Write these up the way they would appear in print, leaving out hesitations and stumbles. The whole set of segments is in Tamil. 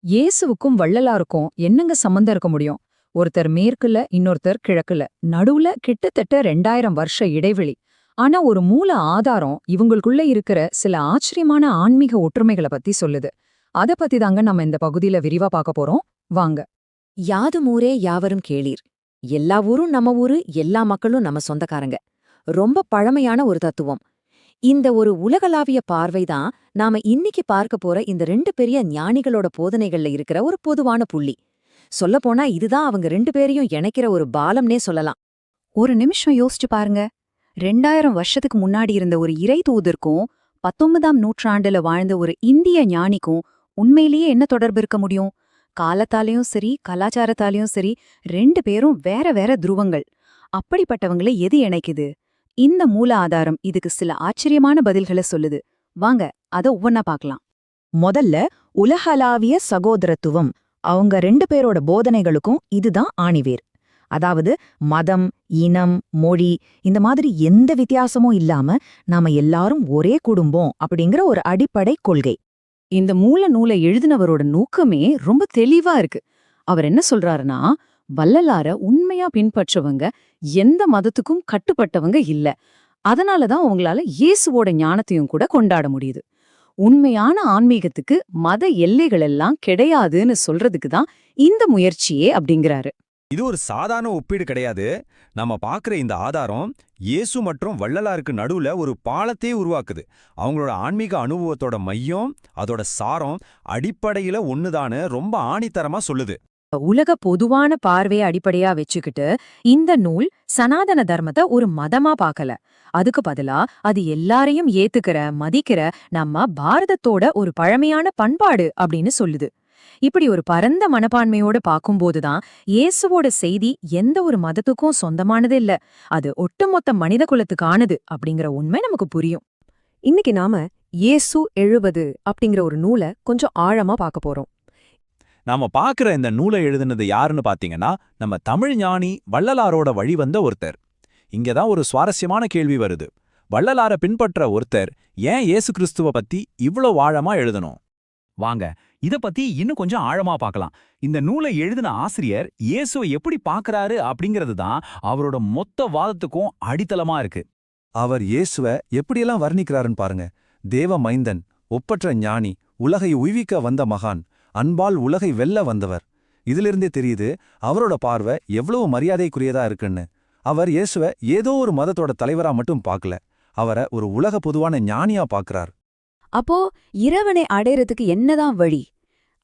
இயேசுவுக்கும் வள்ளலாருக்கும் என்னங்க சம்பந்தம் இருக்க முடியும்? ஒருத்தர் மேற்குல, இன்னொருத்தர் கிழக்குல. நடுவுல கிட்டத்தட்ட 2000 வருஷ இடைவெளி. ஆனா ஒரு மூல ஆதாரம் இவங்களுக்குள்ள இருக்கிற சில ஆச்சரியமான ஆன்மீக ஒற்றுமைகளை பத்தி சொல்லுது. அத பத்தி தாங்க நம்ம இந்த பகுதியில விரிவா பார்க்க போறோம். வாங்க. யாதும் ஊரே யாவரும் கேளீர். எல்லா ஊரும் நம்ம ஊரு, எல்லா மக்களும் நம்ம சொந்தக்காரங்க. ரொம்ப பழமையான ஒரு தத்துவம். இந்த ஒரு உலகளாவிய பார்வைதான் நாம இன்னிக்கு பார்க்க போற இந்த 2 பெரிய ஞானிகளோட போதனைகள்ல இருக்கிற ஒரு பொதுவான புள்ளி. சொல்லப்போனா இதுதான் அவங்க 2 பேரையும் இணைக்கிற ஒரு பாலம்னே சொல்லலாம். ஒரு நிமிஷம் யோசிச்சு பாருங்க. 2000 வருஷத்துக்கு முன்னாடி இருந்த ஒரு இறை தூதருக்கும் 19ஆம் நூற்றாண்டுல வாழ்ந்த ஒரு இந்திய ஞானிக்கும் உண்மையிலேயே என்ன தொடர்பு இருக்க முடியும்? காலத்தாலையும் சரி, கலாச்சாரத்தாலையும் சரி, 2 பேரும் வேற வேற துருவங்கள். அப்படிப்பட்டவங்களை எது இணைக்குது? இந்த மூல ஆதாரம் இதுக்கு சில ஆச்சரியமான பதில்களை சொல்லுது. வாங்க, அத ஒவ்வொன்னா பார்க்கலாம். முதல்ல உலகளாவிய சகோதரத்துவம். அவங்க 2 பேரோட போதனைகளுக்கும் இதுதான் ஆணிவேர். அதாவது மதம், இனம், மொழி இந்த மாதிரி எந்த வித்தியாசமும் இல்லாம நாம எல்லாரும் ஒரே குடும்பம் அப்படிங்கிற ஒரு அடிப்படை கொள்கை. இந்த மூல நூலை எழுதினவரோட நோக்கமே ரொம்ப தெளிவா இருக்கு. அவர் என்ன சொல்றாருன்னா, வள்ளலார உண்மையா பின்பற்றவங்க எந்த மதத்துக்கும் கட்டுப்பட்டவங்க இல்ல. அதனாலதான் அவங்களால இயேசுவோட ஞானத்தையும் கூட கொண்டாட முடியுது. உண்மையான ஆன்மீகத்துக்கு மத எல்லைகள் எல்லாம் கிடையாதுன்னு சொல்றதுக்கு தான் இந்த முயற்சியே அப்படிங்கிறாரு. இது ஒரு சாதாரண ஒப்பீடு கிடையாது. நம்ம பார்க்குற இந்த ஆதாரம் இயேசு மற்றும் வள்ளலாருக்கு நடுவுல ஒரு பாலத்தையே உருவாக்குது. அவங்களோட ஆன்மீக அனுபவத்தோட மையம், அதோட சாரம் அடிப்படையில ஒண்ணுதான்னு ரொம்ப ஆணித்தரமா சொல்லுது. உலக பொதுவான பார்வையை அடிப்படையா வச்சுக்கிட்டு இந்த நூல் சனாதன தர்மத்தை ஒரு மதமா பார்க்கல. அதுக்கு பதிலா அது எல்லாரையும் ஏத்துக்கிற, மதிக்கிற நம்ம பாரதத்தோட ஒரு பழமையான பண்பாடு அப்படின்னு சொல்லுது. இப்படி ஒரு பரந்த மனப்பான்மையோட பார்க்கும்போதுதான் இயேசுவோட செய்தி எந்த ஒரு மதத்துக்கும் சொந்தமானது இல்ல, அது ஒட்டுமொத்த மனித குலத்துக்கானது அப்படிங்கிற உண்மை நமக்கு புரியும். இன்னைக்கு நாம இயேசு 70 அப்படிங்கிற ஒரு நூலை கொஞ்சம் ஆழமா பார்க்க போறோம். நாம பார்க்குற இந்த நூலை எழுதுனது யாருன்னு பார்த்தீங்கன்னா, நம்ம தமிழ் ஞானி வள்ளலாரோட வழிவந்த ஒருத்தர். இங்கதான் ஒரு சுவாரஸ்யமான கேள்வி வருது. வள்ளலார பின்பற்ற ஒருத்தர் ஏன் இயேசு கிறிஸ்துவ பத்தி இவ்ளோ ஆழமா எழுதணும்? வாங்க, இத பத்தி இன்னும் கொஞ்சம் ஆழமா பார்க்கலாம். இந்த நூலை எழுதின ஆசிரியர் இயேசுவை எப்படி பார்க்கறாரு அப்படிங்கிறது தான் அவரோட மொத்த வாதத்துக்கும் அடித்தளமா இருக்கு. அவர் இயேசுவ எப்படியெல்லாம் வர்ணிக்கிறாருன்னு பாருங்க. தேவ மைந்தன், ஒப்பற்ற ஞானி, உலகை உய்விக்க வந்த மகான், அன்பால் உலகை வெல்ல வந்தவர். இதிலிருந்தே தெரியுது அவரோட பார்வை எவ்வளவு மரியாதைக்குரியதா இருக்குன்னு. அவர் இயேசுவ ஏதோ ஒரு மதத்தோட தலைவரா மட்டும் பார்க்கல, அவரை ஒரு உலக பொதுவான ஞானியா பார்க்கறார். அப்போ இறைவனை அடையறதுக்கு என்னதான் வழி?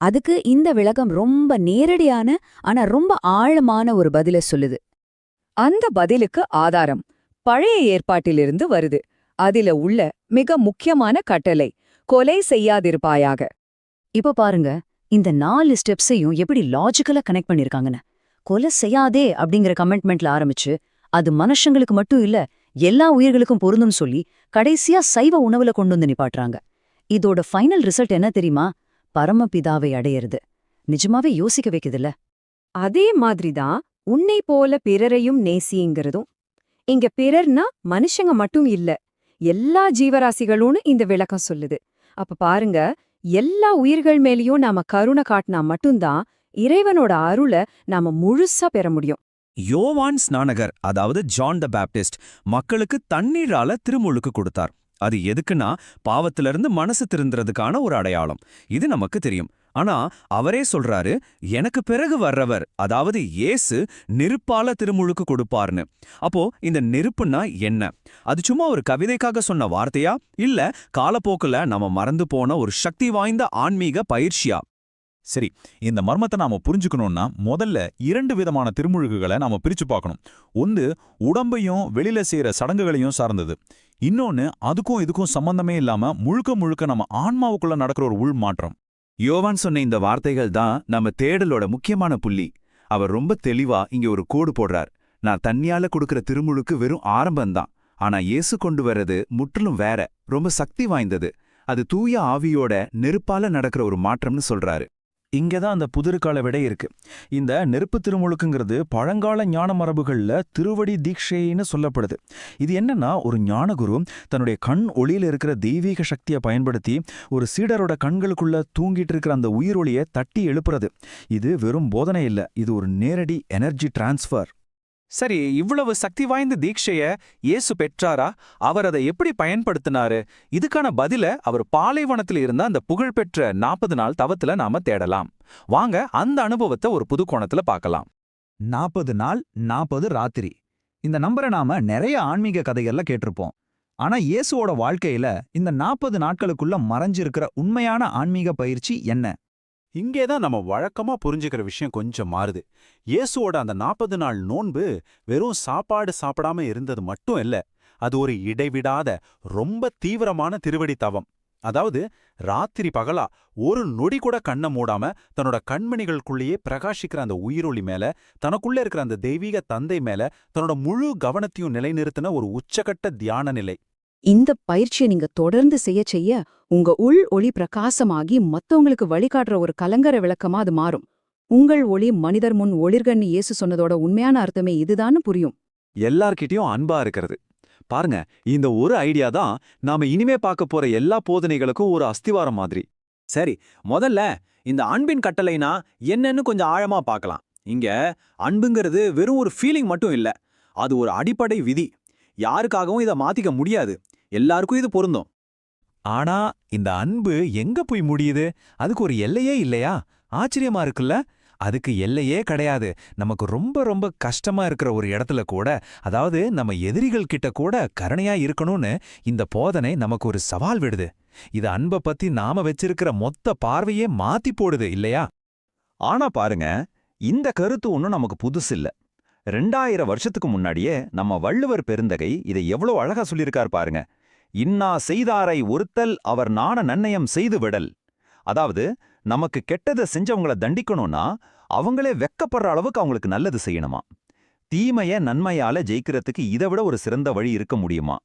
அதுக்கு இந்த விளக்கம் ரொம்ப நேரடியான ஆனா ரொம்ப ஆழமான ஒரு பதில சொல்லுது. அந்த பதிலுக்கு ஆதாரம் பழைய ஏற்பாட்டிலிருந்து வருது. அதில உள்ள மிக முக்கியமான கட்டளை, கொலை செய்யாதிருப்பாயாக. இப்ப பாருங்க, இந்த 4 ஸ்டெப்ஸையும் எப்படி லாஜிக்கலா கனெக்ட் பண்ணிருக்காங்கன்னு. கொலை செய்யாதே அப்படிங்கிற கமெண்ட்மெண்ட்ல ஆரம்பிச்சு, அது மனுஷங்களுக்கு மட்டும் இல்ல எல்லா உயிர்களுக்கும் பொருந்தும் சொல்லி கடைசியா சைவ உணவுல கொண்டு வந்து நிப்பாட்டுறாங்க. இதோட ஃபைனல் ரிசல்ட் என்ன தெரியுமா? பரமபிதாவை அடையிறது. நிஜமாவே யோசிக்க வைக்குதுல்ல. அதே மாதிரிதான் உன்னை போல பிறரையும் நேசிங்கிறதும். இங்க பிறர்னா மனுஷங்க மட்டும் இல்ல, எல்லா ஜீவராசிகளும்னு இந்த விளக்கம் சொல்லுது. அப்ப பாருங்க, எல்லா உயிர்கள் மேலேயும் நாம கருணை காட்டினா மட்டும்தான் இறைவனோட அருளை நாம முழுசா பெற முடியும். யோவான் ஸ்நானகர், அதாவது ஜான் த பேப்டிஸ்ட், மக்களுக்கு தண்ணீரால திருமுழுக்கு கொடுத்தார். அது எதுக்குன்னா பாவத்திலிருந்து மனசு திருந்துறதுக்கான ஒரு அடையாளம். இது நமக்கு தெரியும். ஆனா அவரே சொல்றாரு, எனக்கு பிறகு வர்றவர், அதாவது இயேசு நெருப்பால திருமுழுக்கு கொடுப்பார்னு. அப்போ இந்த நெருப்புன்னா என்ன? அது சும்மா ஒரு கவிதைக்காக சொன்ன வார்த்தையா, இல்ல காலப்போக்குல நம்ம மறந்து போன ஒரு சக்தி வாய்ந்த ஆன்மீக பயிற்சியா? சரி, இந்த மர்மத்தை நாம புரிஞ்சுக்கணும்னா முதல்ல 2 விதமான திருமுழுக்குகளை நாம பிரிச்சு பார்க்கணும். ஒன்று உடம்பையும் வெளியில செய்யற சடங்குகளையும் சார்ந்தது. இன்னொன்னு அதுக்கும் இதுக்கும் சம்பந்தமே இல்லாம முழுக்க முழுக்க நம்ம ஆன்மாவுக்குள்ள நடக்கிற ஒரு உள் மாற்றம். யோவான் சொன்ன இந்த வார்த்தைகள் தான் நம்ம தேடலோட முக்கியமான புள்ளி. அவர் ரொம்ப தெளிவா இங்க ஒரு கோடு போடுறார். நான் தண்ணியால கொடுக்கிற திருமுழுக்கு வெறும் ஆரம்பம்தான், ஆனா இயேசு கொண்டு வர்றது முற்றிலும் வேற, ரொம்ப சக்தி வாய்ந்தது. அது தூய ஆவியோட நெருப்பால நடக்கிற ஒரு மாற்றம்னு சொல்றாரு. இங்கதான் அந்த புதிர்கால விடை இருக்கு. இந்த நெருப்பு திருமுழுக்குங்கிறது பழங்கால ஞான மரபுகள்ல திருவடி தீட்சைன்னு சொல்லப்படுது. இது என்னன்னா, ஒரு ஞானகுரு தன்னுடைய கண் ஒளியில இருக்கிற தெய்வீக சக்தியை பயன்படுத்தி ஒரு சீடரோட கண்களுக்குள்ள தூங்கிட்டு இருக்கிற அந்த உயிர் ஒளியை தட்டி எழுப்புறது. இது வெறும் போதனை இல்ல, இது ஒரு நேரடி எனர்ஜி டிரான்ஸ்ஃபர். சரி, இவ்வளவு சக்தி வாய்ந்த தீட்சைய இயேசு பெற்றாரா? அவர் அதை எப்படி பயன்படுத்தினாரு? இதுக்கான பதில அவர் பாலைவனத்தில் இருந்த அந்த புகழ்பெற்ற 40 நாள் தவத்துல நாம தேடலாம். வாங்க அந்த அனுபவத்தை ஒரு புது கோணத்துல பார்க்கலாம். 40 நாள் 40 ராத்திரி. இந்த நம்பரை நாம நிறைய ஆன்மீக கதைகள்ல கேட்டிருப்போம். ஆனா இயேசுவோட வாழ்க்கையில இந்த 40 நாட்களுக்குள்ள மறைஞ்சிருக்கிற உண்மையான ஆன்மீக பயிற்சி என்ன? இங்கேதான் நம்ம வழக்கமா புரிஞ்சுக்கிற விஷயம் கொஞ்சம் மாறுது. இயேசுவோட அந்த 40 நாள் நோன்பு வெறும் சாப்பாடு சாப்பிடாம இருந்தது மட்டும் இல்ல, அது ஒரு இடைவிடாத ரொம்ப தீவிரமான திருவடி தவம். அதாவது ராத்திரி பகலா ஒரு நொடி கூட கண்ணை மூடாம தன்னோட கண்மணிகளுக்குள்ளேயே பிரகாசிக்கிற அந்த உயிரொளி மேல, தனக்குள்ள இருக்கிற அந்த தெய்வீக தந்தை மேல தன்னோட முழு கவனத்தையும் நிலைநிறுத்தின ஒரு உச்சகட்ட தியான நிலை. இந்த பயிற்சியை நீங்க தொடர்ந்து செய்ய உங்க உள் ஒளி பிரகாசமாகி மத்தவங்களுக்கு வழிகாட்டுற ஒரு கலங்கர விளக்கமா அது மாறும். உங்கள் ஒளி மனிதர் முன் ஒளிர்கன்னு இயேசு சொன்னதோட உண்மையான அர்த்தமே இதுதான்னு புரியும். எல்லார்கிட்டயும் அன்பா இருக்கிறது. பாருங்க, இந்த ஒரு ஐடியா தான் நாம இனிமே பார்க்க போற எல்லா போதனைகளுக்கும் ஒரு அஸ்திவாரம் மாதிரி. சரி, முதல்ல இந்த அன்பின் கட்டளைனா என்னன்னு கொஞ்சம் ஆழமா பார்க்கலாம். இங்க அன்புங்கிறது வெறும் ஒரு ஃபீலிங் மட்டும் இல்ல, அது ஒரு அடிப்படை விதி. யாருக்காகவும் இதை மாத்திக்க முடியாது, எல்லாருக்கும் இது பொருந்தும். ஆனா இந்த அன்பு எங்க போய் முடியுது? அதுக்கு ஒரு எல்லையே இல்லையா? ஆச்சரியமா இருக்குல்ல? அதுக்கு எல்லையே கிடையாது. நமக்கு ரொம்ப ரொம்ப கஷ்டமா இருக்கிற ஒரு இடத்துல கூட, அதாவது நம்ம எதிரிகள் கிட்ட கூட கருணையா இருக்கணும்னு இந்த போதனை நமக்கு ஒரு சவால் விடுது. இது அன்பை பத்தி நாம வச்சிருக்கிற மொத்த பார்வையே மாத்தி போடுது இல்லையா? ஆனா பாருங்க, இந்த கருத்து ஒன்னும் நமக்கு புதுசு இல்ல. 2000 வருஷத்துக்கு முன்னாடியே நம்ம வள்ளுவர் பெருந்தகை இதை எவ்வளவு அழகா சொல்லியிருக்கார் பாருங்க. இன்னா செய்தாரை ஒருத்தல் அவர் நாண நன்னயம் செய்து விடல். அதாவது நமக்கு கெட்டதை செஞ்சவங்கள தண்டிக்கணும்னா அவங்களே வெக்கப்படுற அளவுக்கு அவங்களுக்கு நல்லது செய்யணுமா. தீமைய நன்மையால ஜெயிக்கிறதுக்கு இதை விட ஒரு சிறந்த வழி இருக்க முடியுமா?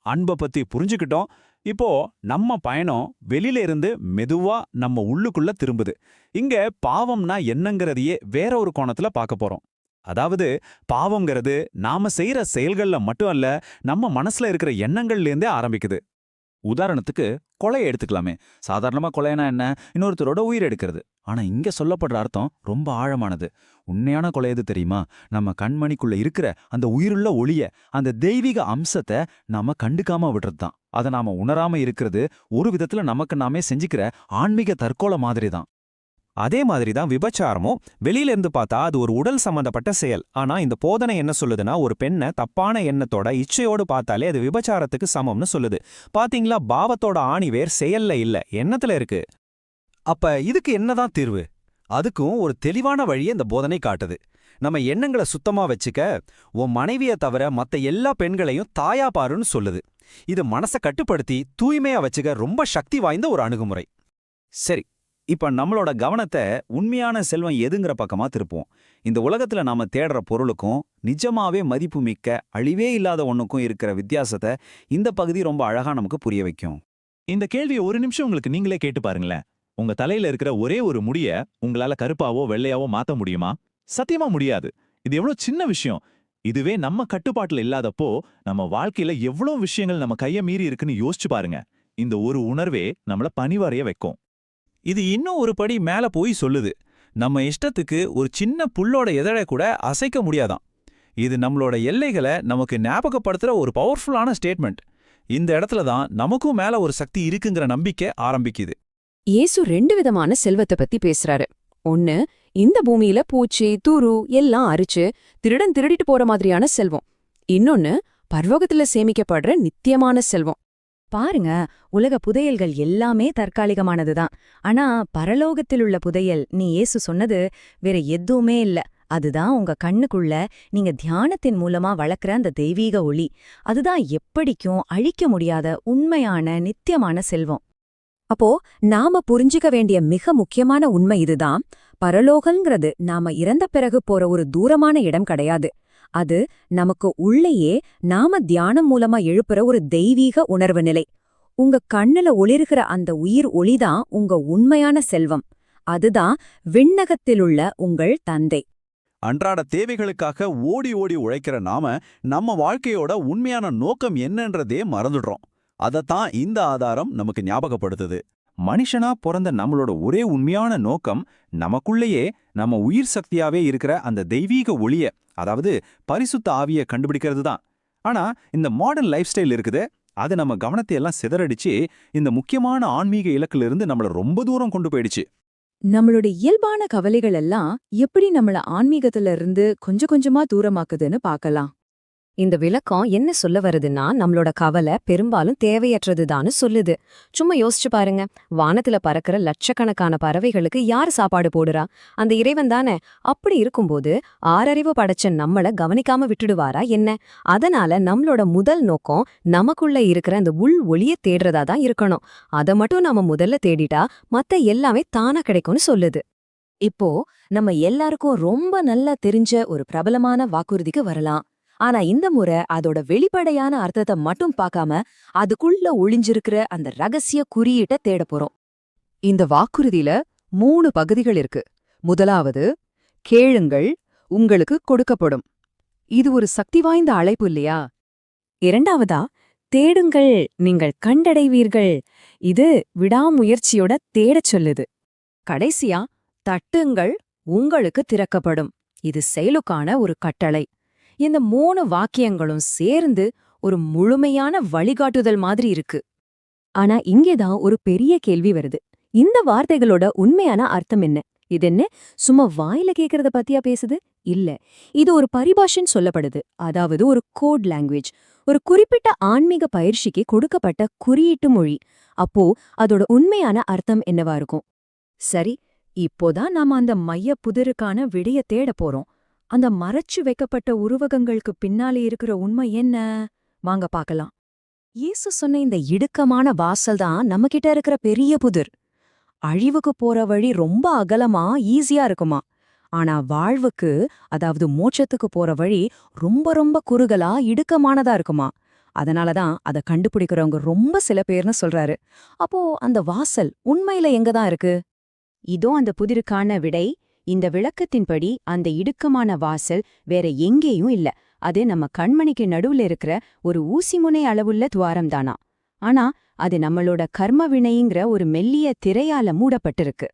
அன்பை பத்தி புரிஞ்சுக்கிட்டோம். இப்போ நம்ம பயணம் வெளியில இருந்து மெதுவா நம்ம உள்ளுக்குள்ள திரும்புது. இங்க பாவம்னா என்னங்கிறதையே வேற ஒரு கோணத்துல பார்க்க போறோம். அதாவது பாவம்ங்கிறது நாம செய்யற செயல்கள்ல மட்டும் அல்ல, நம்ம மனசுல இருக்கிற எண்ணங்கள்லேருந்தே ஆரம்பிக்குது. உதாரணத்துக்கு கொலையை எடுத்துக்கலாமே. சாதாரணமா கொலைனா என்ன? இன்னொருத்தரோட உயிர் எடுக்கிறது. ஆனா இங்க சொல்லப்படுற அர்த்தம் ரொம்ப ஆழமானது. உண்மையான கொலை எது தெரியுமா? நம்ம கண்மணிக்குள்ள இருக்கிற அந்த உயிருள்ள ஒளிய, அந்த தெய்வீக அம்சத்தை நாம கண்டுக்காம விடுறதுதான். அதை நாம உணராம இருக்கிறது ஒரு விதத்துல நமக்கு நாமே செஞ்சுக்கிற ஆன்மீக தற்கொலை மாதிரி தான். அதே மாதிரி தான் விபச்சாரமும். வெளியில இருந்து பார்த்தா அது ஒரு உடல் சம்பந்தப்பட்ட செயல். ஆனா இந்த போதனை என்ன சொல்லுதுன்னா, ஒரு பெண்ணை தப்பான எண்ணத்தோட இச்சையோடு பார்த்தாலே அது விபச்சாரத்துக்கு சமம்னு சொல்லுது. பாத்தீங்களா, பாவத்தோட ஆணிவேர் செயல்ல இல்ல, எண்ணத்துல இருக்கு. அப்ப இதுக்கு என்னதான் தீர்வு? அதுக்கும் ஒரு தெளிவான வழியை இந்த போதனை காட்டுது. நம்ம எண்ணங்களை சுத்தமா வச்சுக்க உன் மனைவியை தவிர மத்த எல்லா பெண்களையும் தாயா பாருன்னு சொல்லுது. இது மனசை கட்டுப்படுத்தி தூய்மையா வச்சுக்க ரொம்ப சக்தி வாய்ந்த ஒரு அணுகுமுறை. சரி, இப்ப நம்மளோட கவனத்தை உண்மையான செல்வம் எதுங்கிற பக்கமா திருப்போம். இந்த உலகத்துல நாம தேடுற பொருளுக்கும் நிஜமாவே மதிப்புமிக்க அழிவே இல்லாத ஒண்ணுக்கும் இருக்கிற வித்தியாசத்தை இந்த பகுதி ரொம்ப அழகா நமக்கு புரிய வைக்கும். இந்த கேள்வியை ஒரு நிமிஷம் உங்களுக்கு நீங்களே கேட்டு பாருங்களேன். உங்க தலையில இருக்கிற ஒரே ஒரு முடிய உங்களால கருப்பாவோ வெள்ளையாவோ மாத்த முடியுமா? சத்தியமா முடியாது. இது எவ்வளவு சின்ன விஷயம். இதுவே நம்ம கட்டுப்பாட்டுல இல்லாதப்போ நம்ம வாழ்க்கையில எவ்வளவு விஷயங்கள் நம்ம கைய மீறி இருக்குன்னு யோசிச்சு பாருங்க. இந்த ஒரு உணர்வே நம்மள பணிவறைய வைக்கும். இது இன்னும் ஒரு படி மேல போய் சொல்லுது. நம்ம இஷ்டத்துக்கு ஒரு சின்ன புல்லோட எதழை கூட அசைக்க முடியாதாம். இது நம்மளோட எல்லைகளை நமக்கு ஞாபகப்படுத்துற ஒரு பவர்ஃபுல்லான ஸ்டேட்மெண்ட். இந்த இடத்துல தான் நமக்கும் மேல ஒரு சக்தி இருக்குங்கிற நம்பிக்கை ஆரம்பிக்குது. இயேசு 2 விதமான செல்வத்தை பத்தி பேசுறாரு. ஒன்னு, இந்த பூமியில பூச்சி துரு எல்லாம் அரிச்சு திருடன் திருடிட்டு போற மாதிரியான செல்வம். இன்னொன்னு, பரலோகத்துல சேமிக்கப்படுற நித்தியமான செல்வம். பாருங்க, உலக புதையல்கள் எல்லாமே தற்காலிகமானதுதான். ஆனா பரலோகத்தில் உள்ள புதையல், நீ இயேசு சொன்னது, வேற எதுவுமே இல்ல. அதுதான் உங்க கண்ணுக்குள்ள நீங்க தியானத்தின் மூலமா வளர்க்குற அந்த தெய்வீக ஒளி. அதுதான் எப்படிக்கும் அழிக்க முடியாத உண்மையான நித்தியமான செல்வம். அப்போ நாம புரிஞ்சுக்க வேண்டிய மிக முக்கியமான உண்மை இதுதான். பரலோகங்கிறது நாம இறந்த பிறகு போற ஒரு தூரமான இடம் கிடையாது. அது நமக்கு உள்ளேயே நாம தியானம் மூலமா எழுப்புற ஒரு தெய்வீக உணர்வு நிலை. உங்க கண்ணுல ஒளிர்கிற அந்த உயிர் ஒளிதான் உங்க உண்மையான செல்வம். அதுதான் விண்ணகத்திலுள்ள உங்கள் தந்தை. அன்றாட தேவைகளுக்காக ஓடி ஓடி உழைக்கிற நாம நம்ம வாழ்க்கையோட உண்மையான நோக்கம் என்னன்றதே மறந்துடுறோம். அதத்தான் இந்த ஆதாரம் நமக்கு ஞாபகப்படுத்துது. மனுஷனா பிறந்த நம்மளோட ஒரே உண்மையான நோக்கம் நமக்குள்ளேயே நம்ம உயிர் சக்தியாவே இருக்கிற அந்த தெய்வீக ஒளிய, அதாவது பரிசுத்த ஆவிய கண்டுபிடிக்கிறது தான். ஆனா இந்த மாடர்ன் லைஃப் ஸ்டைல் இருக்குது, அது நம்ம கவனத்தை எல்லாம் சிதறடிச்சு இந்த முக்கியமான ஆன்மீக இலக்கிலிருந்து நம்மள ரொம்ப தூரம் கொண்டு போயிடுச்சு. நம்மளோட இயல்பான கவலைகள் எல்லாம் எப்படி நம்மள ஆன்மீகத்துல இருந்து கொஞ்சம் கொஞ்சமா தூரமாக்குதுன்னு பார்க்கலாம். இந்த விளக்கம் என்ன சொல்ல வருதுன்னா, நம்மளோட கவலை பெரும்பாலும் தேவையற்றதுதான்னு சொல்லுது. சும்மா யோசிச்சு பாருங்க, வானத்துல பறக்கிற லட்சக்கணக்கான பறவைகளுக்கு யார் சாப்பாடு போடுறா? அந்த இறைவன் தானே. அப்படி இருக்கும்போது ஆறறிவு படைச்ச நம்மள கவனிக்காம விட்டுடுவாரா என்ன? அதனால நம்மளோட முதல் நோக்கம் நமக்குள்ள இருக்கிற அந்த உள் ஒளிய தேடுறதா தான் இருக்கணும். அதை மட்டும் நாம முதல்ல தேடிட்டா மத்த எல்லாமே தானா கிடைக்கும்னு சொல்லுது. இப்போ நம்ம எல்லாருக்கும் ரொம்ப நல்லா தெரிஞ்ச ஒரு பிரபலமான வாக்குறுதிக்கு வரலாம். ஆனா இந்த முறை அதோட வெளிப்படையான அர்த்தத்தை மட்டும் பார்க்காம அதுக்குள்ள ஒளிஞ்சிருக்கிற அந்த ரகசிய குறியீட்டை தேட போறோம். இந்த வாக்குறுதியில 3 பகுதிகள் இருக்கு. முதலாவது, கேளுங்கள், உங்களுக்கு கொடுக்கப்படும். இது ஒரு சக்தி வாய்ந்த அழைப்பு இல்லையா? இரண்டாவதா, தேடுங்கள், நீங்கள் கண்டடைவீர்கள். இது விடாமுயற்சியோட தேடச் சொல்லுது. கடைசியா, தட்டுங்கள், உங்களுக்கு திறக்கப்படும். இது செயலுக்கான ஒரு கட்டளை. இந்த 3 வாக்கியங்களும் சேர்ந்து ஒரு முழுமையான வழிகாட்டுதல் மாதிரி இருக்கு. ஆனா இங்கேதான் ஒரு பெரிய கேள்வி வருது. இந்த வார்த்தைகளோட உண்மையான அர்த்தம் என்ன? இது என்ன சும்மா வாயில கேக்குறத பத்தியா பேசுது? இல்ல, இது ஒரு பரிபாஷைன்னு சொல்லப்படுது. அதாவது ஒரு கோட் லாங்குவேஜ், ஒரு குறிப்பிட்ட ஆன்மீக பயிற்சிக்கு கொடுக்கப்பட்ட குறியீட்டு மொழி. அப்போ அதோட உண்மையான அர்த்தம் என்னவா இருக்கும்? சரி, இப்போதான் நாம அந்த மைய புதிருக்கான விடைய தேட போறோம். அந்த மறைச்சு வைக்கப்பட்ட உருவகங்களுக்கு பின்னாலே இருக்கிற உண்மை என்ன? வாங்க பார்க்கலாம். இயேசு சொன்ன இந்த இடுக்கமான வாசல் தான் நம்மகிட்ட இருக்கிற பெரிய புதிர். அழிவுக்கு போற வழி ரொம்ப அகலமா ஈஸியா இருக்குமா, ஆனா வாழ்வுக்கு, அதாவது மோட்சத்துக்கு போற வழி ரொம்ப ரொம்ப குறுகலா இடுக்கமானதா இருக்குமா. அதனாலதான் அதை கண்டுபிடிக்கிறவங்க ரொம்ப சில பேர்னு சொல்றாரு. அப்போ அந்த வாசல் உண்மையில எங்கதான் இருக்கு? இதோ அந்த புதிருக்கான விடை. இந்த விளக்கத்தின்படி அந்த இடுக்கமான வாசல் வேற எங்கேயும் இல்ல. அது நம்ம கண்மணிக்கு நடுவுல இருக்கிற ஒரு ஊசிமுனை அளவுள்ள துவாரம்தானா. ஆனா அது நம்மளோட கர்ம வினைங்கிற ஒரு மெல்லிய திரையால மூடப்பட்டிருக்கு.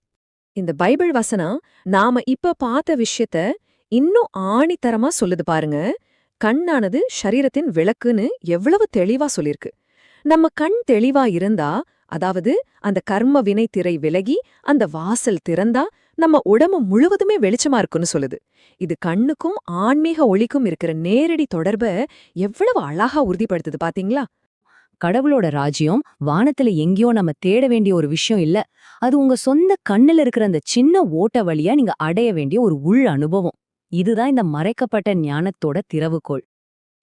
இந்த பைபிள் வசனம் நாம இப்ப பார்த்த விஷயத்த இன்னும் ஆணித்தரமா சொல்லுது பாருங்க. கண்ணானது சரீரத்தின் விளக்குன்னு எவ்வளவு தெளிவா சொல்லிருக்கு. நம்ம கண் தெளிவா இருந்தா, அதாவது அந்த கர்ம வினை திரை விலகி அந்த வாசல் திறந்தா நம்ம உடம்பு முழுவதுமே வெளிச்சமா இருக்குன்னு சொல்லுது. இது கண்ணுக்கும் ஆன்மீக ஒளிக்கும் இருக்கிற நேரடி தொடர்ப எவ்வளவு அழகா உறுதிப்படுத்துது பாத்தீங்களா? கடவுளோட ராஜ்யம் வானத்துல எங்கேயோ நம்ம தேட வேண்டிய ஒரு விஷயம் இல்ல. அது உங்க சொந்த கண்ணுல இருக்கிற அந்த சின்ன ஓட்ட வழியா நீங்க அடைய வேண்டிய ஒரு உள் அனுபவம். இதுதான் இந்த மறைக்கப்பட்ட ஞானத்தோட திறவுகோள்.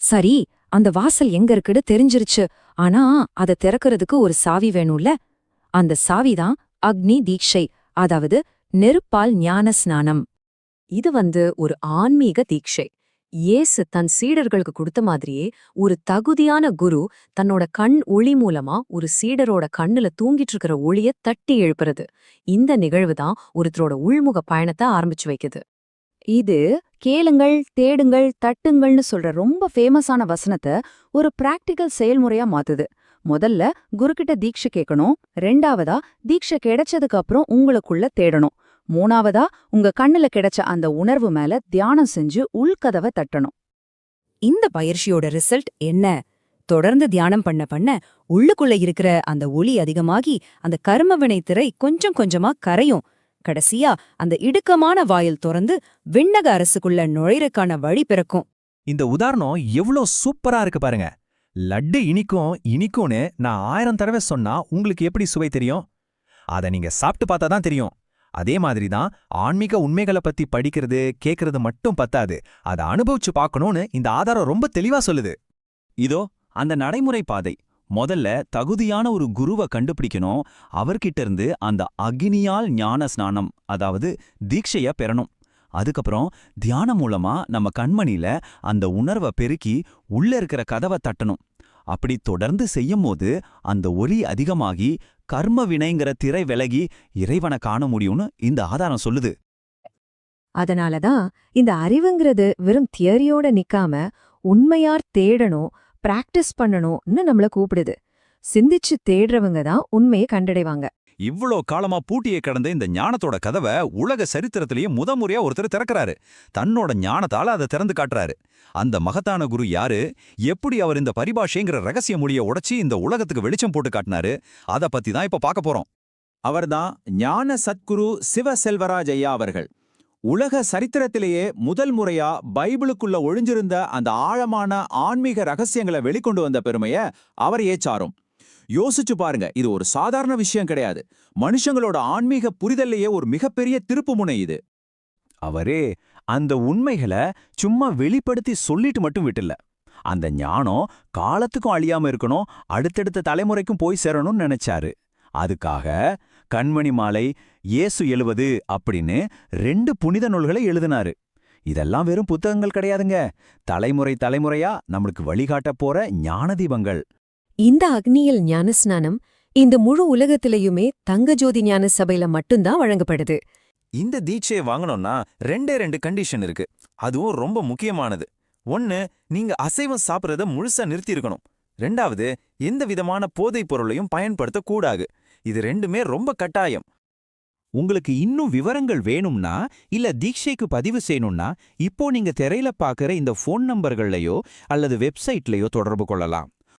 சரி, அந்த வாசல் எங்க இருக்குன்னு தெரிஞ்சிருச்சு. ஆனா அதை திறக்கிறதுக்கு ஒரு சாவி வேணும்ல. அந்த சாவிதான் அக்னி தீட்சை, அதாவது நெருப்பால் ஞான ஸ்நானம். இது ஒரு ஆன்மீக தீட்சை. இயேசு தன் சீடர்களுக்கு கொடுத்த மாதிரியே ஒரு தகுதியான குரு தன்னோட கண் ஒளி மூலமா ஒரு சீடரோட கண்ணுல தூங்கிட்டு இருக்கிற ஒளிய தட்டி எழுப்புறது. இந்த நிகழ்வுதான் ஒருத்தரோட உள்முக பயணத்தை ஆரம்பிச்சு வைக்குது. இது கேளுங்கள், தேடுங்கள், தட்டுங்கள்னு சொல்ற ரொம்ப ஃபேமஸான வசனத்தை ஒரு பிராக்டிக்கல் செயல்முறையா மாத்துது. முதல்ல குருக்கிட்ட தீட்சை கேட்கணும். 2வதா தீட்சை கிடைச்சதுக்கு அப்புறம் உங்களுக்குள்ள தேடணும். 3வதா உங்க கண்ணுல கிடைச்ச அந்த உணர்வு மேல தியானம் செஞ்சு உள்கதவை தட்டணும். இந்த பயிற்சியோட ரிசல்ட் என்ன? தொடர்ந்து தியானம் பண்ண உள்ளுக்குள்ள இருக்கிற அந்த ஒளி அதிகமாகி அந்த கர்மவினை திரை கொஞ்சம் கொஞ்சமா கரையும். கடைசியா அந்த இடுக்கமான வாயில் திறந்து விண்ணக அரசுக்குள்ள நுழைறக்கான வழி பிறக்கும். இந்த உதாரணம் எவ்வளோ சூப்பரா இருக்கு பாருங்க. லட்டு இனிக்கும்னு நான் 1000 தடவை சொன்னா உங்களுக்கு எப்படி சுவை தெரியும்? அதை நீங்க சாப்பிட்டு பார்த்தா தான் தெரியும். அதே மாதிரி தான் ஆன்மீக உண்மைகளை பத்தி படிக்கிறது கேட்கறது மட்டும் பத்தாது, அதை அனுபவிச்சு பார்க்கணும்னு இந்த ஆதாரம் ரொம்ப தெளிவா சொல்லுது. இதோ அந்த நடைமுறை பாதை. முதல்ல தகுதியான ஒரு குருவை கண்டுபிடிக்கணும். அவர்கிட்ட இருந்து அந்த அக்னியால் ஞான ஸ்நானம், அதாவது தீட்சைய பெறணும். அதுக்கப்புறம் தியானம் மூலமா நம்ம கண்மணியில அந்த உணர்வை பெருக்கி உள்ள இருக்கிற கதவை தட்டணும். அப்படி தொடர்ந்து செய்யும்போது அந்த ஒலி அதிகமாகி கர்ம வினைங்கிற திரை விலகி இறைவனை காண முடியும்னு இந்த ஆதாரம் சொல்லுது. அதனாலதான் இந்த அறிவுங்கிறது வெறும் தியரியோட நிக்காம உண்மையார் தேடணும், பிராக்டிஸ் பண்ணணும்னு நம்மள கூப்பிடுது. சிந்திச்சு தேடுறவங்க தான் உண்மையை கண்டடைவாங்க. இவ்ளோ காலமா பூட்டியே கடந்த இந்த ஞானத்தோட கதவை உலக சரித்திரத்திலேயே முதமுறையா ஒருத்தர் திறக்கறாரு. தன்னோட ஞானத்தால அதை திறந்து காட்டுறாரு. அந்த மகத்தான குரு யாரு? எப்படி அவர் இந்த பரிபாஷைங்கிற ரகசிய மொழியை உடைச்சி இந்த உலகத்துக்கு வெளிச்சம் போட்டு காட்டினாரு? அத பத்தி தான் இப்ப பார்க்க போறோம். அவர்தான் ஞான சத்குரு சிவ செல்வராஜ் ஐயா அவர்கள். உலக சரித்திரத்திலேயே முதல் முறையா பைபிளுக்குள்ள ஒழிஞ்சிருந்த அந்த ஆழமான ஆன்மீக ரகசியங்களை வெளிக்கொண்டு வந்த பெருமைய அவரையே சாரும். யோசிச்சு பாருங்க, இது ஒரு சாதாரண விஷயம் கிடையாது. மனுஷங்களோட ஆன்மீக புரிதல்லையே ஒரு மிகப்பெரிய திருப்புமுனை இது. அவரே அந்த உண்மைகளை சும்மா வெளிப்படுத்தி சொல்லிட்டு மட்டும் விட்டுல. அந்த ஞானம் காலத்துக்கும் அழியாம இருக்கணும், அடுத்தடுத்த தலைமுறைக்கும் போய் சேரணும்னு நினைச்சாரு. அதுக்காக கண்மணி மாலை, இயேசு எழுவது அப்படின்னு 2 புனித நூல்களை எழுதினாரு. இதெல்லாம் வெறும் புத்தகங்கள் கிடையாதுங்க, தலைமுறை தலைமுறையா நம்மளுக்கு வழிகாட்ட போற ஞான தீபங்கள். இந்த அக்னியல் ஞானஸ்நானம் இந்த முழு உலகத்திலையுமே தங்கஜோதி ஞான சபையில மட்டும்தான் வழங்கப்படுது. இந்த தீட்சையை வாங்கணும்னா 2 கண்டிஷன் இருக்கு. அதுவும் ரொம்ப முக்கியமானது. 1, நீங்க அசைவம் சாப்பிட்றத முழுசா நிறுத்தி இருக்கணும். 2வது, எந்த விதமான போதைப் பொருளையும் பயன்படுத்தக்கூடாது. இது 2மே ரொம்ப கட்டாயம். உங்களுக்கு இன்னும் விவரங்கள் வேணும்னா இல்ல தீட்சைக்கு பதிவு செய்யணும்னா இப்போ நீங்க திரையில பார்க்குற இந்த ஃபோன் நம்பர்கள்லயோ அல்லது வெப்சைட்லயோ தொடர்பு கொள்ளலாம்.